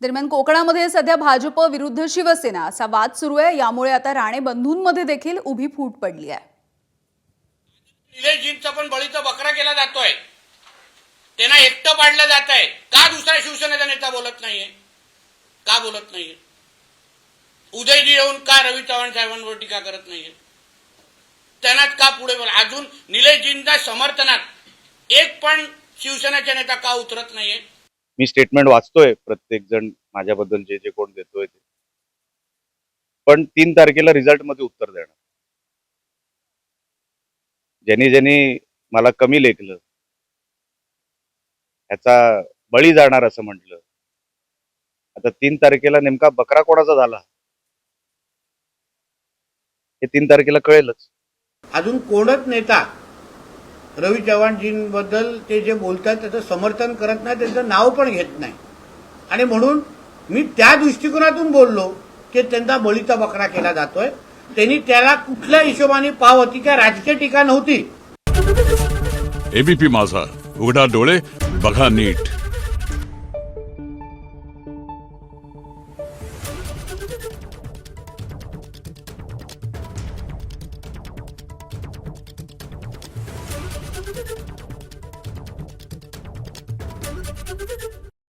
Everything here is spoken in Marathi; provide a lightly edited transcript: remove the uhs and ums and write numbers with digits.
दरम्यान कोकणामध्ये सध्या भाजप विरुद्ध शिवसेना असा वाद सुरू आहे। यामुळे आता राणे बंधूंमध्ये देखील उभी फूट पडली आहे। निलेशजींचा पण बळीचा बकरा केला जातोय, त्यांना एकटं पाडलं जात आहे। का दुसरा शिवसेनेचा नेता बोलत नाहीये? का बोलत नाहीये? उदयजी येऊन का रवी चव्हाण साहेबांवर टीका करत नाहीये? त्यांनाच का पुढे बोल? अजून निलेशजींच्या समर्थनात एक पण शिवसेनेचा नेता का उतरत नाहीये? मी स्टेटमेंट वाचतोय, प्रत्येक जण माझ्याबद्दल जे जे कोण देतोय ते, पण 3 तारखेला रिझल्ट मध्ये उत्तर देणार। ज्यांनी मला कमी लेखलं ह्याचा बळी जाणार असं म्हटलं, आता 3 तारखेला नेमका बकरा कोणाचा झाला हे 3 तारखेला कळेलच। अजून कोणच नेता रवी चव्हाणजींबद्दल ते जे बोलतात त्याचं समर्थन करत नाही, त्यांचं नाव पण घेत नाही। आणि म्हणून मी त्या दृष्टिकोनातून बोललो की त्यांचा बळीचा बकरा केला जातोय। त्यांनी त्याला कुठल्या हिशोबाने पाव होती का राजकीय टीका नव्हती। एबीपी माझा, उघडा डोळे बघा नीट। Thank you.